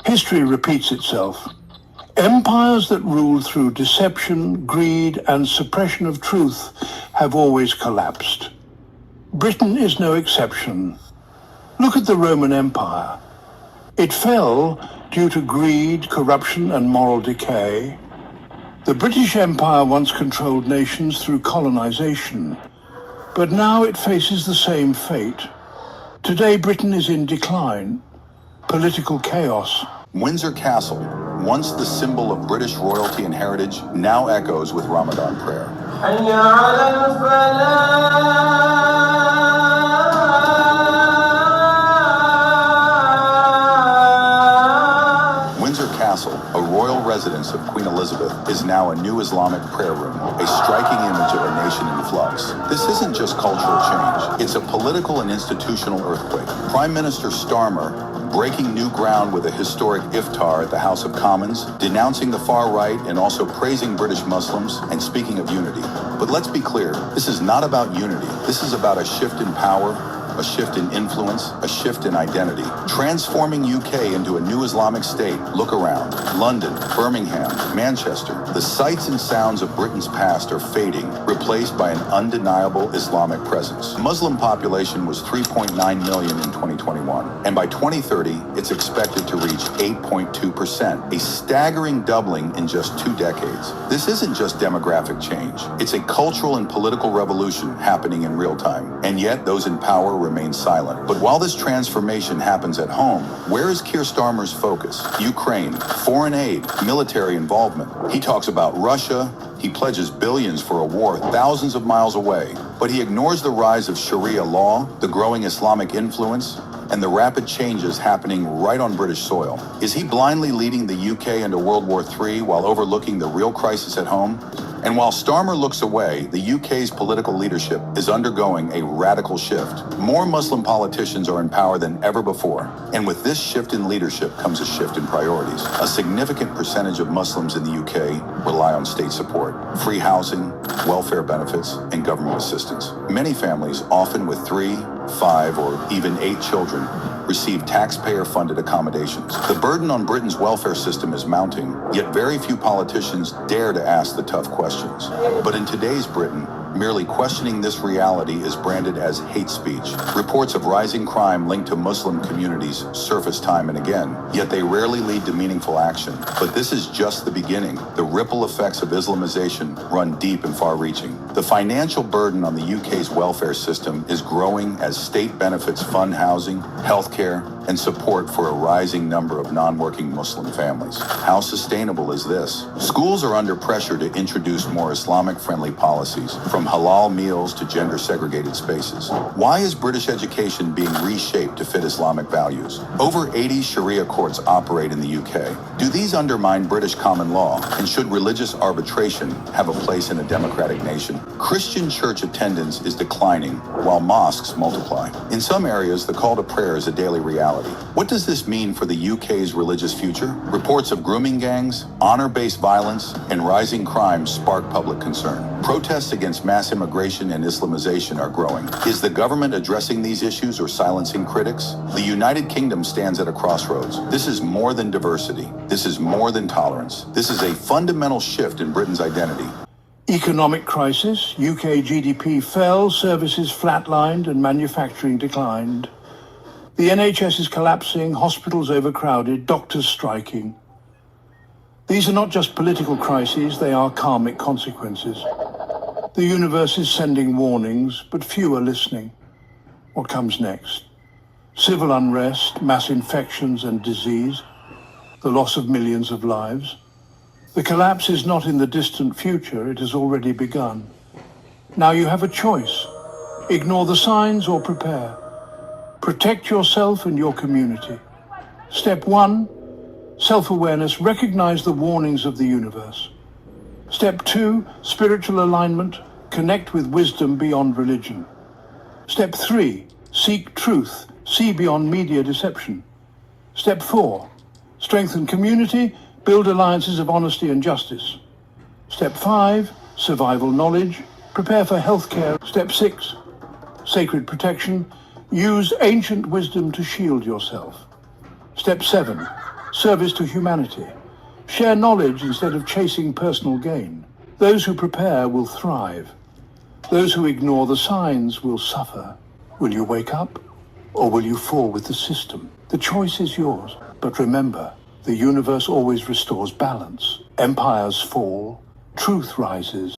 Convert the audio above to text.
History repeats itself. Empires that ruled through deception, greed, and suppression of truth have always collapsed. Britain is no exception. Look at the Roman Empire. It fell due to greed, corruption, and moral decay. The British Empire once controlled nations through colonization, but now it faces the same fate. Today, Britain is in decline, political chaos. Windsor Castle, once the symbol of British royalty and heritage, now echoes with Ramadan prayer. Windsor Castle, a royal residence of Queen Elizabeth, is now a new Islamic prayer room, a striking image of a nation in flux. This isn't just cultural change, it's a political and institutional earthquake. Prime Minister Starmer breaking new ground with a historic iftar at the House of Commons, denouncing the far right and also praising British Muslims and speaking of unity. But let's be clear, this is not about unity. This is about a shift in power, a shift in influence, a shift in identity. Transforming UK into a new Islamic state. Look around. London, Birmingham, Manchester. The sights and sounds of Britain's past are fading, replaced by an undeniable Islamic presence. The Muslim population was 3.9 million in 2021, and by 2030, it's expected to reach 8.2%, a staggering doubling in just 2 decades. This isn't just demographic change. It's a cultural and political revolution happening in real time, and yet those in power remain silent. But while this transformation happens at home, where is Keir Starmer's focus? Ukraine, foreign aid, military involvement. He talks about Russia. He pledges billions for a war thousands of miles away. But he ignores the rise of Sharia law, the growing Islamic influence, and the rapid changes happening right on British soil. Is he blindly leading the UK into World War III while overlooking the real crisis at home? And while Starmer looks away, the UK's political leadership is undergoing a radical shift. More Muslim politicians are in power than ever before. And with this shift in leadership comes a shift in priorities. A significant percentage of Muslims in the UK rely on state support, free housing, welfare benefits, and government assistance. Many families, often with 3, 5, or even 8 children, receive taxpayer-funded accommodations. The burden on Britain's welfare system is mounting, yet very few politicians dare to ask the tough questions. But in today's Britain, merely questioning this reality is branded as hate speech. Reports of rising crime linked to Muslim communities surface time and again, yet they rarely lead to meaningful action. But this is just the beginning. The ripple effects of Islamization run deep and far-reaching. The financial burden on the UK's welfare system is growing as state benefits fund housing, healthcare, and support for a rising number of non-working Muslim families. How sustainable is this? Schools are under pressure to introduce more Islamic-friendly policies, from halal meals to gender-segregated spaces. Why is British education being reshaped to fit Islamic values? Over 80 Sharia courts operate in the UK. Do these undermine British common law? And should religious arbitration have a place in a democratic nation? Christian church attendance is declining while mosques multiply. In some areas, the call to prayer is a daily reality. What does this mean for the UK's religious future? Reports of grooming gangs, honor-based violence, and rising crime spark public concern. Protests against mass immigration and Islamization are growing. Is the government addressing these issues or silencing critics? The United Kingdom stands at a crossroads. This is more than diversity. This is more than tolerance. This is a fundamental shift in Britain's identity. Economic crisis, UK GDP fell, services flatlined, and manufacturing declined. The NHS is collapsing, hospitals overcrowded, doctors striking. These are not just political crises, they are karmic consequences. The universe is sending warnings, but few are listening. What comes next? Civil unrest, mass infections and disease, the loss of millions of lives. The collapse is not in the distant future, it has already begun. Now you have a choice. Ignore the signs or prepare. Protect yourself and your community. Step 1, self-awareness. Recognize the warnings of the universe. Step 2, spiritual alignment. Connect with wisdom beyond religion. Step 3, seek truth. See beyond media deception. Step 4, strengthen community. Build alliances of honesty and justice. Step 5, survival knowledge. Prepare for healthcare. Step 6, sacred protection. Use ancient wisdom to shield yourself. Step 7, Service to humanity. Share knowledge instead of chasing personal gain. Those who prepare will thrive. Those who ignore the signs will suffer. Will you wake up, or will you fall with the system? The choice is yours. But remember, the universe always restores balance. Empires fall, truth rises.